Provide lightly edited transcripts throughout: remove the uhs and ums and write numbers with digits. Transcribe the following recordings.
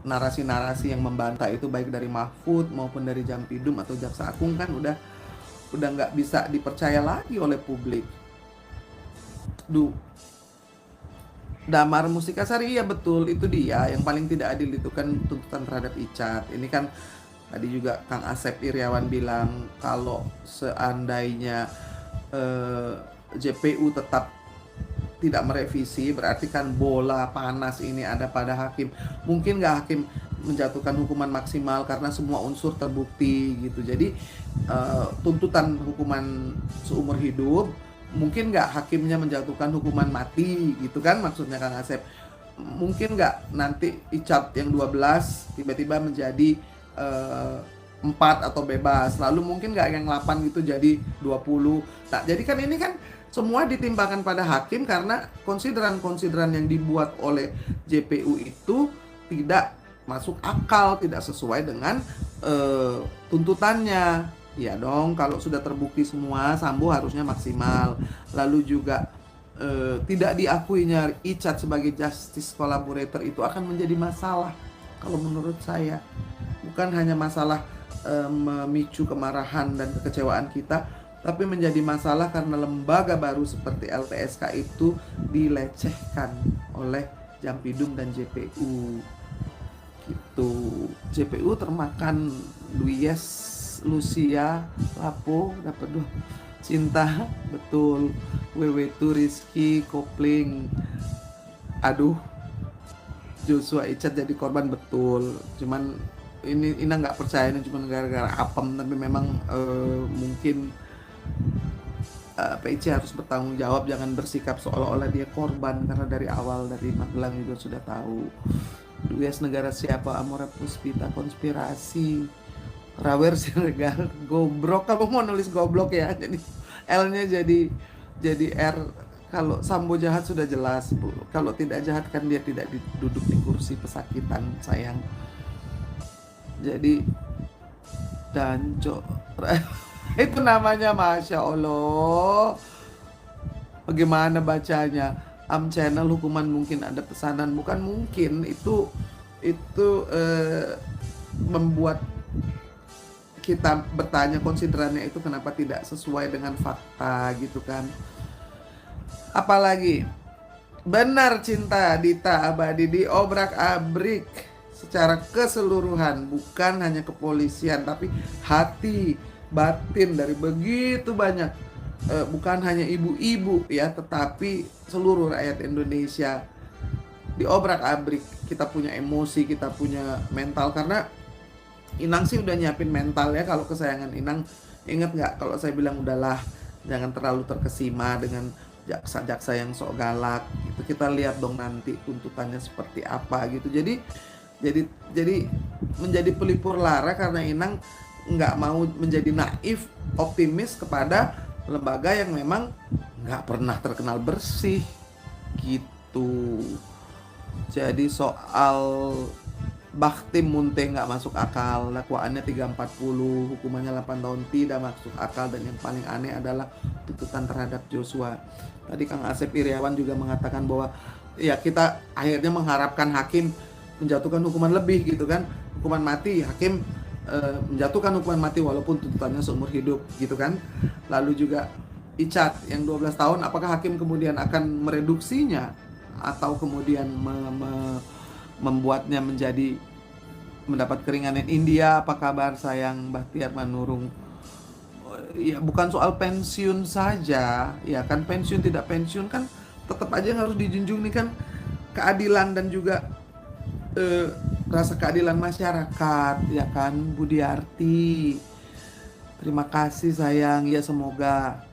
narasi-narasi yang membantah itu baik dari Mahfud maupun dari Jampidum atau Jaksa Agung kan udah nggak bisa dipercaya lagi oleh publik. Damar Mustikasari, iya betul, itu dia yang paling tidak adil itu kan tuntutan terhadap Icat. Ini kan tadi juga Kang Asep Iriawan bilang kalau seandainya JPU tetap tidak merevisi, berarti kan bola panas ini ada pada hakim. Mungkin nggak hakim menjatuhkan hukuman maksimal karena semua unsur terbukti gitu. Jadi tuntutan hukuman seumur hidup, mungkin nggak hakimnya menjatuhkan hukuman mati gitu kan maksudnya Kang Asep. Mungkin nggak nanti Icat yang 12 tiba-tiba menjadi 4 atau bebas, lalu mungkin nggak yang 8 gitu jadi 20. Nah jadi kan ini kan semua ditimbangkan pada hakim karena konsideran-konsideran yang dibuat oleh JPU itu tidak masuk akal, tidak sesuai dengan tuntutannya. Ya dong, kalau sudah terbukti semua, Sambo harusnya maksimal. Lalu juga tidak diakuinya Icat sebagai justice collaborator itu akan menjadi masalah kalau menurut saya. Bukan hanya masalah memicu kemarahan dan kekecewaan kita, tapi menjadi masalah karena lembaga baru seperti LPSK itu dilecehkan oleh Jampidum dan JPU gitu. JPU termakan Luies, Lucia, Lapo dapat 2 Cinta, betul. Wewetu, Rizky, Kopling. Aduh, Joshua Icat jadi korban, betul. Cuman ini Ina nggak percaya ini cuma gara-gara apem, tapi memang mungkin PC harus bertanggung jawab, jangan bersikap seolah-olah dia korban karena dari awal dari Magelang juga sudah tahu. Dues negara siapa, Amora Puspita konspirasi. Rawer Siregar goblok, kamu mau nulis goblok ya, jadi L-nya jadi R. Kalau Sambo jahat sudah jelas, Bu. Kalau tidak jahat kan dia tidak duduk di kursi pesakitan, sayang. Jadi Danco itu namanya, Masya Allah. Bagaimana bacanya? Channel hukuman mungkin ada pesanan, bukan mungkin, itu membuat kita bertanya konsiderannya itu kenapa tidak sesuai dengan fakta gitu kan. Apalagi benar Cinta Dita Abadi diobrak-abrik secara keseluruhan, bukan hanya kepolisian tapi hati batin dari begitu banyak, bukan hanya ibu-ibu ya, tetapi seluruh rakyat Indonesia diobrak-abrik. Kita punya emosi, kita punya mental, karena Inang sih udah nyiapin mental ya. Kalau kesayangan Inang, inget nggak kalau saya bilang udahlah jangan terlalu terkesima dengan jaksa-jaksa yang sok galak gitu. Kita lihat dong nanti tuntutannya seperti apa gitu. Jadi menjadi pelipur lara karena Inang nggak mau menjadi naif optimis kepada lembaga yang memang nggak pernah terkenal bersih gitu. Jadi soal Baktim Munte nggak masuk akal, dakwaannya 340, hukumannya 8 tahun tidak masuk akal, dan yang paling aneh adalah tuntutan terhadap Joshua. Tadi Kang Asep Iriawan juga mengatakan bahwa ya kita akhirnya mengharapkan hakim menjatuhkan hukuman lebih gitu kan, hukuman mati, hakim menjatuhkan hukuman mati walaupun tuntutannya seumur hidup gitu kan. Lalu juga Icat yang 12 tahun, apakah hakim kemudian akan mereduksinya atau kemudian membuatnya menjadi mendapat keringanan. India, apa kabar sayang? Bahtiar Manurung. Ya bukan soal pensiun saja, ya kan, pensiun tidak pensiun kan tetap aja yang harus dijunjung nih kan keadilan dan juga rasa keadilan masyarakat, ya kan. Budiarti, terima kasih sayang, ya semoga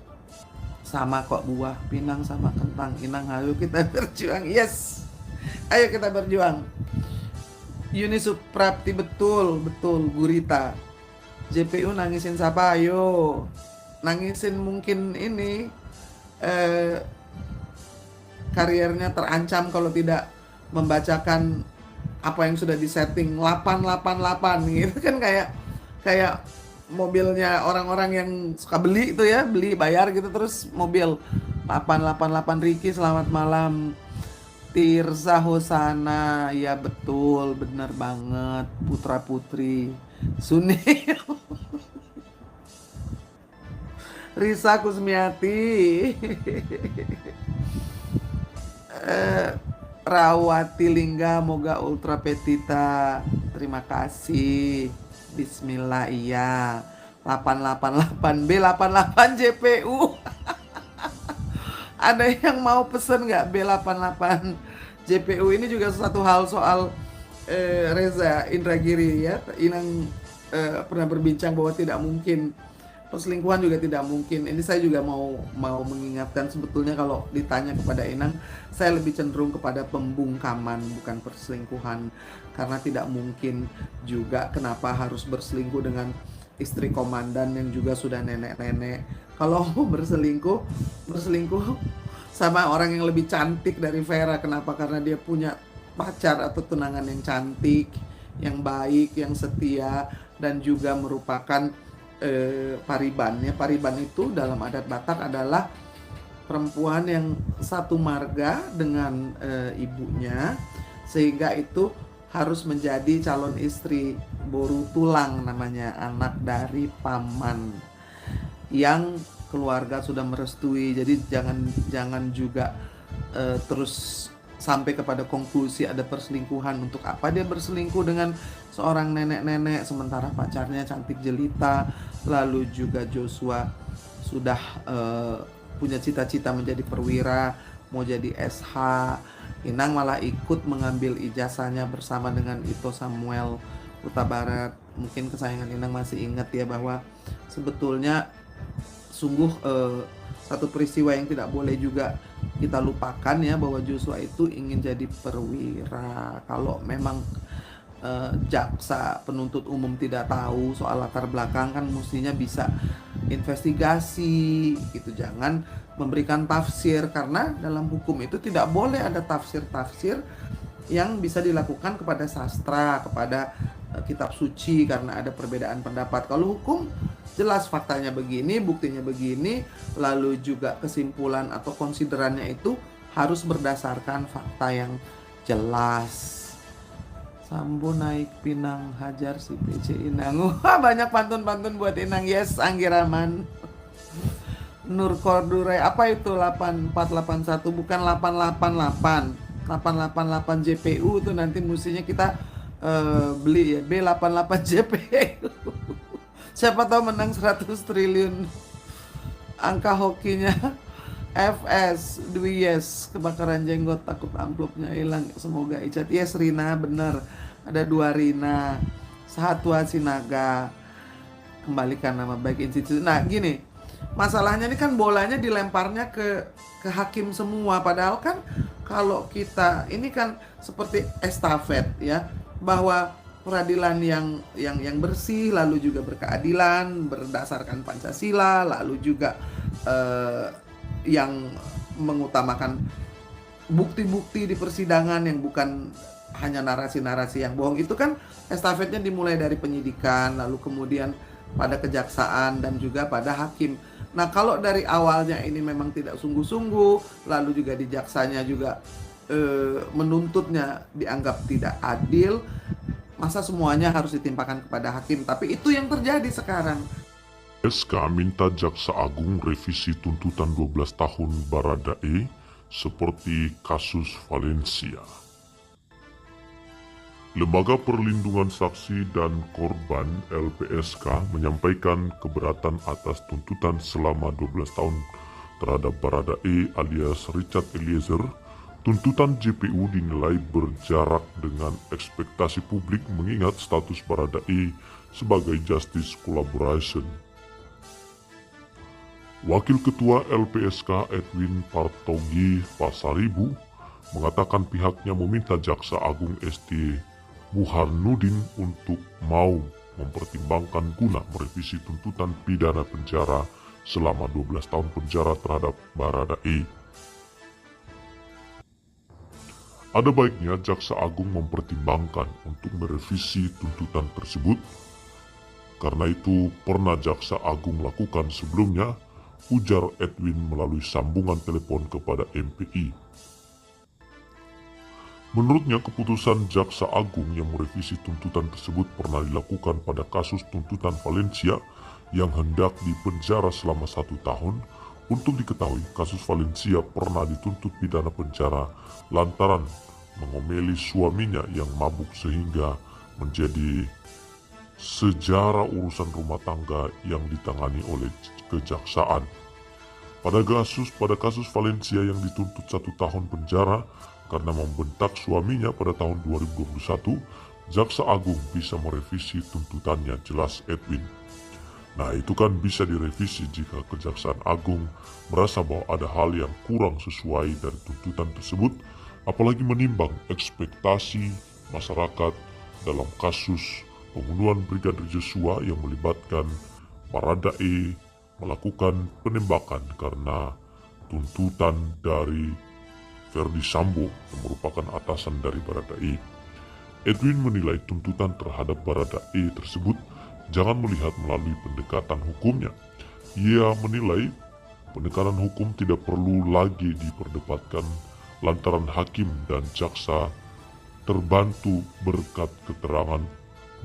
sama kok buah pinang sama kentang. Inang, ayo kita berjuang, yes, ayo kita berjuang. Yuni Suprapti, betul Gurita. JPU nangisin siapa? Ayo nangisin mungkin ini karirnya terancam kalau tidak membacakan apa yang sudah disetting 888 gitu kan, kayak mobilnya orang-orang yang suka beli itu ya, beli bayar gitu terus mobil 888. Ricky selamat malam. Tirza Hosana, ya betul, bener banget. Putra Putri Sunil. Risa Kusmiati. Rawati Lingga Moga Ultra Petita. Terima kasih. Bismillah, iya. 888B 88 JPU. Ada yang mau pesen nggak B88 JPU? Ini juga satu hal soal Reza Indragiri ya. Inang pernah berbincang bahwa tidak mungkin perselingkuhan, juga tidak mungkin. Ini saya juga mau mengingatkan, sebetulnya kalau ditanya kepada Inang, saya lebih cenderung kepada pembungkaman bukan perselingkuhan, karena tidak mungkin juga kenapa harus berselingkuh dengan istri komandan yang juga sudah nenek-nenek. Kalau berselingkuh sama orang yang lebih cantik dari Vera, kenapa? Karena dia punya pacar atau tunangan yang cantik, yang baik, yang setia, dan juga merupakan pariban. Ya, pariban itu dalam adat Batak adalah perempuan yang satu marga dengan ibunya, sehingga itu harus menjadi calon istri. Boru tulang namanya, anak dari paman yang keluarga sudah merestui. Jadi jangan juga terus sampai kepada konklusi ada perselingkuhan. Untuk apa dia berselingkuh dengan seorang nenek-nenek sementara pacarnya cantik jelita. Lalu juga Joshua sudah punya cita-cita menjadi perwira, mau jadi SH. Inang malah ikut mengambil ijazahnya bersama dengan Ito Samuel Huta Barat. Mungkin kesayangan Inang masih ingat ya, bahwa sebetulnya sungguh satu peristiwa yang tidak boleh juga kita lupakan ya, bahwa Joshua itu ingin jadi perwira. Kalau memang jaksa penuntut umum tidak tahu soal latar belakang, kan mestinya bisa investigasi gitu, jangan memberikan tafsir, karena dalam hukum itu tidak boleh ada tafsir-tafsir yang bisa dilakukan kepada sastra, kepada kitab suci, karena ada perbedaan pendapat. Kalau hukum jelas faktanya begini, buktinya begini, lalu juga kesimpulan atau konsiderannya itu harus berdasarkan fakta yang jelas. Sambo naik pinang, hajar si PC Inang. Wah, banyak pantun-pantun buat Inang. Yes, Anggi Rahman. Nur Kordurai, apa itu 8481? Bukan 888. 888 JPU itu nanti mestinya kita beli ya, B88 JPU. Siapa tahu menang 100 triliun. Angka hokinya FS, Dwi yes, kebakaran jenggot takut amplopnya hilang. Semoga Icat. Yes, Rina bener. Ada 2 Rina. Sahatwa Sinaga. Kembalikan nama baik institusi. Nah, gini. Masalahnya ini kan bolanya dilemparnya ke hakim semua, padahal kan kalau kita ini kan seperti estafet ya, bahwa peradilan yang bersih, lalu juga berkeadilan berdasarkan Pancasila, lalu juga yang mengutamakan bukti-bukti di persidangan yang bukan hanya narasi-narasi yang bohong. Itu kan estafetnya dimulai dari penyidikan, lalu kemudian pada kejaksaan dan juga pada hakim. Nah, kalau dari awalnya ini memang tidak sungguh-sungguh, lalu juga di jaksanya juga menuntutnya dianggap tidak adil, masa semuanya harus ditimpakan kepada hakim? Tapi itu yang terjadi sekarang. SK minta Jaksa Agung revisi tuntutan 12 tahun Baradae seperti kasus Valencia. Lembaga Perlindungan Saksi dan Korban LPSK menyampaikan keberatan atas tuntutan selama 12 tahun terhadap Baradae alias Richard Eliezer. Tuntutan JPU dinilai berjarak dengan ekspektasi publik mengingat status Baradae sebagai justice collaboration. Wakil Ketua LPSK Edwin Partogi Pasaribu mengatakan pihaknya meminta Jaksa Agung ST Burhanuddin untuk mau mempertimbangkan guna merevisi tuntutan pidana penjara selama 12 tahun penjara terhadap Baradae. Ada baiknya Jaksa Agung mempertimbangkan untuk merevisi tuntutan tersebut. Karena itu pernah Jaksa Agung lakukan sebelumnya, ujar Edwin melalui sambungan telepon kepada MPI. Menurutnya, keputusan Jaksa Agung yang merevisi tuntutan tersebut pernah dilakukan pada kasus tuntutan Valencia yang hendak dipenjara selama 1 tahun. Untuk diketahui, kasus Valencia pernah dituntut pidana penjara lantaran mengomeli suaminya yang mabuk sehingga menjadi sejarah urusan rumah tangga yang ditangani oleh kejaksaan. Pada kasus Valencia yang dituntut 1 tahun penjara karena membentak suaminya pada tahun 2021, Jaksa Agung bisa merevisi tuntutannya, jelas Edwin. Nah, itu kan bisa direvisi jika Kejaksaan Agung merasa bahwa ada hal yang kurang sesuai dari tuntutan tersebut, apalagi menimbang ekspektasi masyarakat dalam kasus pembunuhan Brigadir Joshua yang melibatkan Baradae melakukan penembakan karena tuntutan dari Verdi Sambo yang merupakan atasan dari Baradae. Edwin menilai tuntutan terhadap Baradae tersebut jangan melihat melalui pendekatan hukumnya. Ia menilai pendekatan hukum tidak perlu lagi diperdebatkan lantaran hakim dan jaksa terbantu berkat keterangan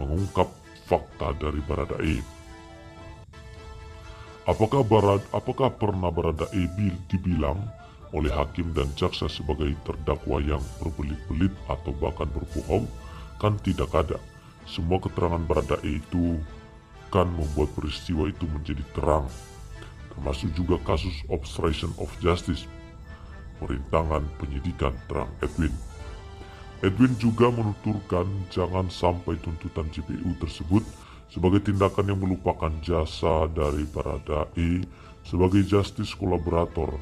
mengungkap fakta dari Baradae. Apakah pernah Baradae dibilang oleh hakim dan jaksa sebagai terdakwa yang berbelit-belit atau bahkan berbohong? Kan tidak ada. Semua keterangan Baradae itu kan membuat peristiwa itu menjadi terang, termasuk juga kasus obstruction of justice, perintangan penyidikan, terang Edwin. Edwin juga menuturkan jangan sampai tuntutan JPU tersebut sebagai tindakan yang melupakan jasa dari Baradae sebagai justice kolaborator.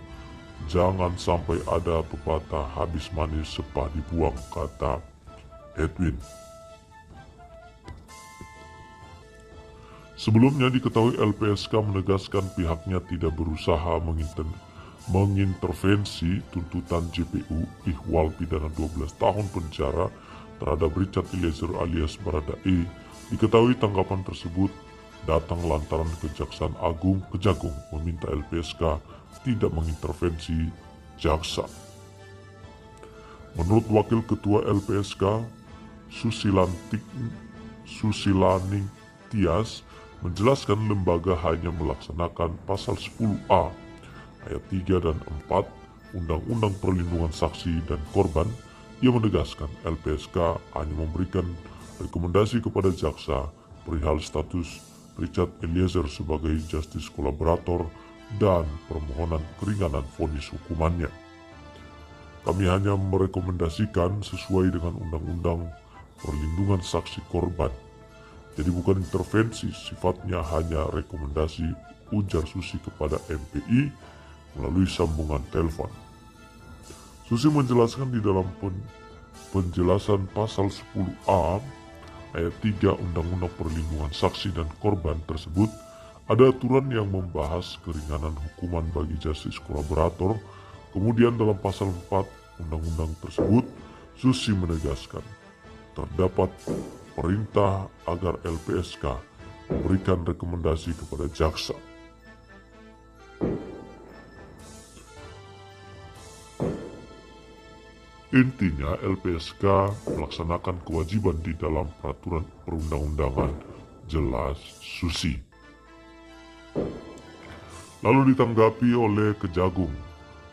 Jangan sampai ada pepatah habis manis sepah dibuang, kata Edwin. Sebelumnya diketahui LPSK menegaskan pihaknya tidak berusaha mengintervensi tuntutan JPU ihwal pidana 12 tahun penjara terhadap Richard Eliezer alias Baradae. Diketahui tanggapan tersebut datang lantaran Kejaksaan Agung Kejagung meminta LPSK tidak mengintervensi jaksa. Menurut Wakil Ketua LPSK Susilaning Tias menjelaskan lembaga hanya melaksanakan pasal 10A ayat 3 dan 4 Undang-Undang Perlindungan Saksi dan Korban. Ia menegaskan LPSK hanya memberikan rekomendasi kepada jaksa perihal status Richard Eliezer sebagai justice kolaborator dan permohonan keringanan vonis hukumannya. Kami hanya merekomendasikan sesuai dengan Undang-Undang Perlindungan Saksi Korban. Jadi bukan intervensi, sifatnya hanya rekomendasi, ujar Susi kepada MPI melalui sambungan telepon. Susi menjelaskan di dalam penjelasan pasal 10A ayat 3 Undang-Undang Perlindungan Saksi dan Korban tersebut ada aturan yang membahas keringanan hukuman bagi justice kolaborator. Kemudian dalam pasal 4 undang-undang tersebut, Susi menegaskan terdapat perintah agar LPSK memberikan rekomendasi kepada jaksa. Intinya LPSK melaksanakan kewajiban di dalam peraturan perundang-undangan, jelas Susi. Lalu ditanggapi oleh Kejagung.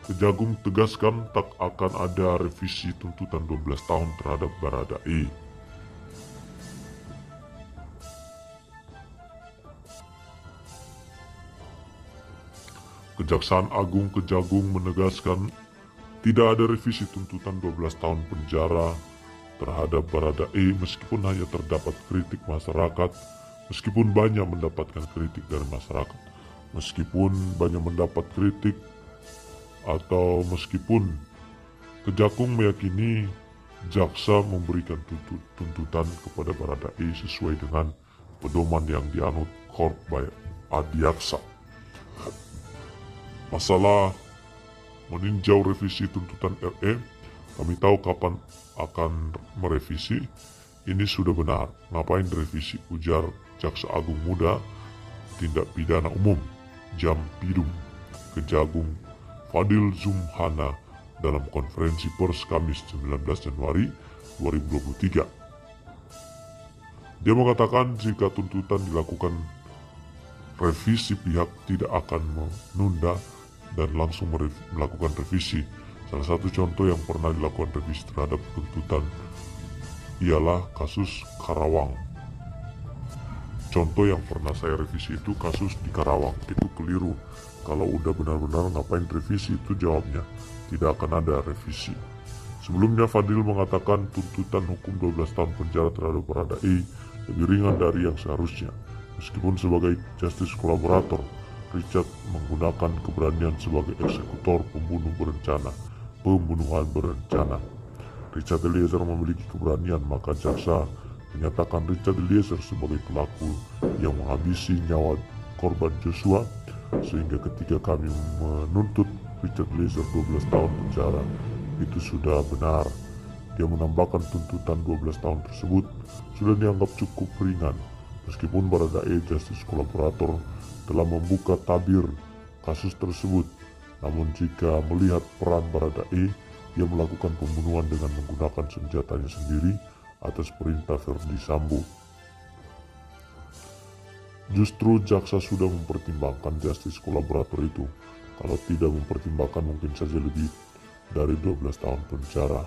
Kejagung tegaskan tak akan ada revisi tuntutan 12 tahun terhadap Baradae. Kejaksaan Agung Kejagung menegaskan tidak ada revisi tuntutan 12 tahun penjara terhadap Baradae meskipun hanya terdapat kritik masyarakat, meskipun banyak mendapatkan kritik dari masyarakat, meskipun banyak mendapat kritik atau meskipun Kejagung meyakini jaksa memberikan tuntutan kepada Baradae sesuai dengan pedoman yang dianut Corp by Adiaksa. Masalah meninjau revisi tuntutan RE, kami tahu kapan akan merevisi. Ini sudah benar, ngapain revisi, ujar Jaksa Agung Muda Tindak Pidana Umum Jampidum Kejagung Fadil Zumhana dalam konferensi pers Kamis 19 Januari 2023. Dia mengatakan jika tuntutan dilakukan revisi, pihak tidak akan menunda dan langsung melakukan revisi. Salah satu contoh yang pernah dilakukan revisi terhadap tuntutan ialah kasus Karawang. Contoh yang pernah saya revisi itu kasus di Karawang. Itu keliru. Kalau udah benar-benar ngapain revisi, itu jawabnya tidak akan ada revisi. Sebelumnya Fadil mengatakan tuntutan hukum 12 tahun penjara terhadap Baradae lebih ringan dari yang seharusnya. Meskipun sebagai justice kolaborator, Richard menggunakan keberanian sebagai eksekutor pembunuhan berencana. Richard Eliezer memiliki keberanian, maka jaksa menyatakan Richard Eliezer sebagai pelaku yang menghabisi nyawa korban Joshua, sehingga ketika kami menuntut Richard Eliezer 12 tahun penjara, itu sudah benar. Dia menambahkan tuntutan 12 tahun tersebut sudah dianggap cukup ringan, meskipun Baradae justice kolaborator telah membuka tabir kasus tersebut. Namun jika melihat peran Baradae, dia melakukan pembunuhan dengan menggunakan senjatanya sendiri atas perintah Verdi Sambo. Justru jaksa sudah mempertimbangkan justice kolaborator itu. Kalau tidak mempertimbangkan, mungkin saja lebih dari 12 tahun penjara.